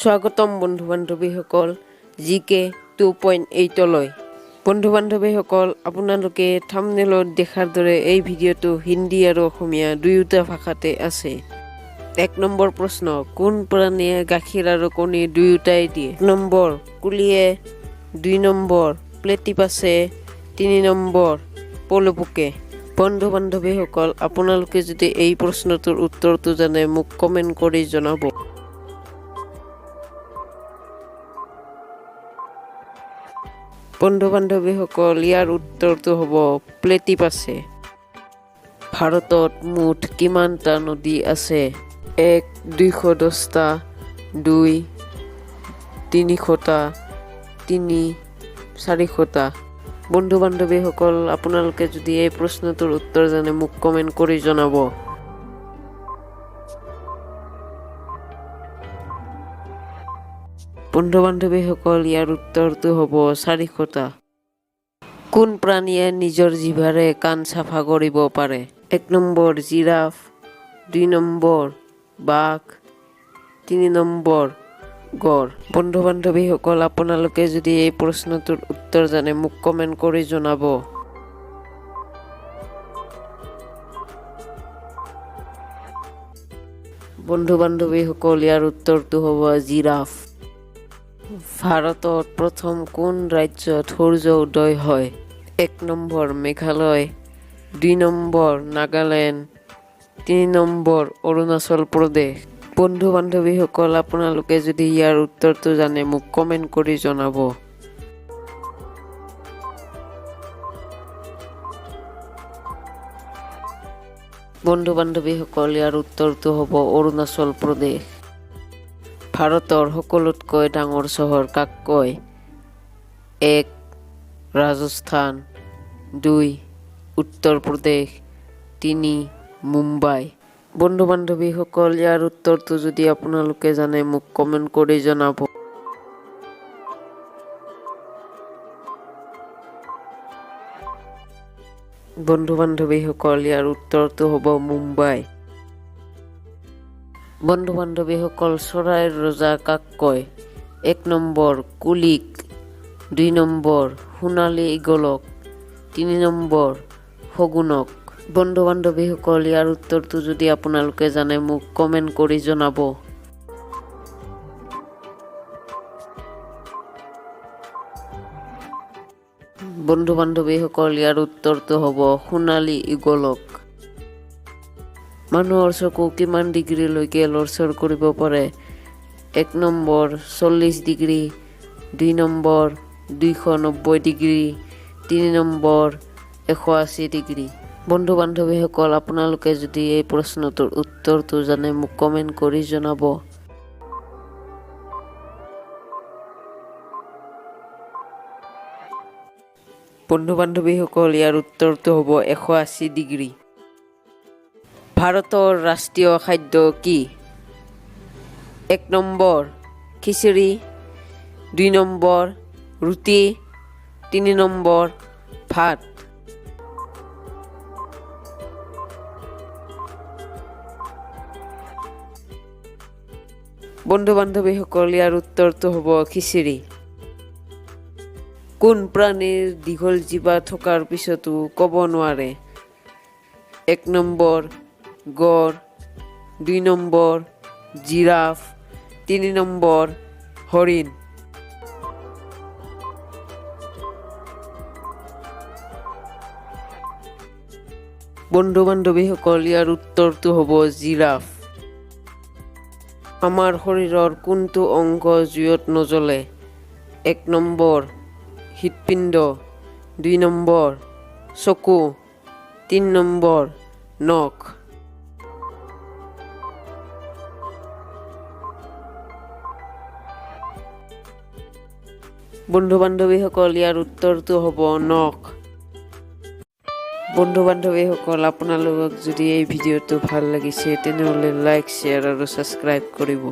স্বাগতম বন্ধু বান্ধৱীসকল জিকে 2.8 লৈ বন্ধু বান্ধৱীসকল আপোনালোকে থাম্বনেইলত দেখাৰ দৰে এই ভিডিঅ'টো হিন্দী আৰু অসমীয়া দুয়োটা ভাষাতে আছে। 1 নম্বৰ প্ৰশ্ন, কোন প্ৰাণীয়ে গাখীৰ আৰু কণী দুয়োটাই দিয়ে? 1 নম্বৰ কুলিয়ে, 2 নম্বৰ প্লেটিপাছে, 3 নম্বৰ পলুপোকে। বন্ধু বান্ধৱীসকল আপোনালোকে যদি এই প্ৰশ্নটোৰ উত্তৰটো জানে মোক কমেণ্ট কৰি জনাব। বন্ধু বান্ধৱীসকল ইয়াৰ উত্তৰটো হ'ব প্লেটিপাছে। ভাৰতত মুঠ কিমানটা নদী আছে? 1 210টা, 2 300টা, 3 400টা। বন্ধু বান্ধৱীসকল আপোনালোকে যদি এই প্ৰশ্নটোৰ উত্তৰ জানে মোক কমেণ্ট কৰি জনাব। বন্ধু বান্ধৱীসকল ইয়াৰ উত্তৰটো হ'ব 400টা। কোন প্ৰাণীয়ে নিজৰ জিভাৰে কাণ চাফা কৰিব পাৰে? 1 নম্বৰ জিৰাফ, 2 নম্বৰ বাঘ, 3 নম্বৰ গড়। বন্ধু বান্ধৱীসকল আপোনালোকে যদি এই প্ৰশ্নটোৰ উত্তৰ জানে মোক কমেণ্ট কৰি জনাব। বন্ধু বান্ধৱীসকল ইয়াৰ উত্তৰটো হ'ব জিৰাফ। ভাৰতত প্ৰথম কোন ৰাজ্যত সূৰ্য উদয় হয়? 1 number Meghalaya, 2 number Nagaland, 3 number Arunachal Pradesh. বন্ধু বান্ধৱীসকল আপোনালোকে যদি ইয়াৰ উত্তৰটো জানে মোক কমেণ্ট কৰি জনাব। বন্ধু বান্ধৱীসকল ইয়াৰ উত্তৰটো হ'ব অৰুণাচল প্ৰদেশ। ভাৰতৰ সকলোতকৈ ডাঙৰ চহৰ কাক কয়? 1 ৰাজস্থান, 2 উত্তৰ প্ৰদেশ, 3 মুম্বাই। বন্ধু বান্ধৱীসকল ইয়াৰ উত্তৰটো যদি আপোনালোকে জানে মোক কমেণ্ট কৰি জনাব। বন্ধু বান্ধৱীসকল ইয়াৰ উত্তৰটো হ'ব মুম্বাই। বন্ধু বান্ধৱীসকল চৰাইৰ ৰজা কাক কয়? 1 নম্বৰ কুলিক, 2 নম্বৰ সোণালী ঈগলক, 3 নম্বৰ শগুনক। বন্ধু বান্ধৱীসকল ইয়াৰ উত্তৰটো যদি আপোনালোকে জানে মোক কমেণ্ট কৰি জনাব। বন্ধু বান্ধৱীসকল ইয়াৰ উত্তৰটো হ'ব সোণালী ঈগলক। মানুহৰ চকু কিমান ডিগ্ৰীলৈকে লৰচৰ কৰিব পাৰে? 1 number 40 degree, 2 number 290 degree, 3 number 180 degree. বন্ধু বান্ধৱীসকল আপোনালোকে যদি এই প্ৰশ্নটোৰ উত্তৰটো জানে মোক কমেণ্ট কৰি জনাব। বন্ধু বান্ধৱীসকল ইয়াৰ উত্তৰটো হ'ব 180 ডিগ্ৰী। ভাৰতৰ ৰাষ্ট্ৰীয় খাদ্য কি? 1 নম্বৰ খিচিৰি, 2 নম্বৰ ৰুটি, 3 নম্বৰ ভাত। বন্ধু বান্ধৱীসকল ইয়াৰ উত্তৰটো হ'ব খিচিৰি। কোন প্ৰাণীৰ দীঘল জিভা থকাৰ পিছতো ক'ব নোৱাৰে? 1 নম্বৰ গড়, 2 নম্বৰ জিৰাফ, 3 নম্বৰ হৰিণ। বন্ধু বান্ধৱীসকল ইয়াৰ উত্তৰটো হ'ব জিৰাফ। আমাৰ শৰীৰৰ কোনটো অংগ জুইত নজ্বলে? 1 নম্বৰ হৃদপিণ্ড, 2 নম্বৰ চকু, 3 নম্বৰ নখ। বন্ধু বান্ধৱীসকল ইয়াৰ উত্তৰটো হ'ব নখ। বন্ধু বান্ধৱীসকল আপোনালোকক যদি এই ভিডিঅ'টো ভাল লাগিছে তেনেহ'লে লাইক, শ্বেয়াৰ আৰু ছাবস্ক্ৰাইব কৰিব।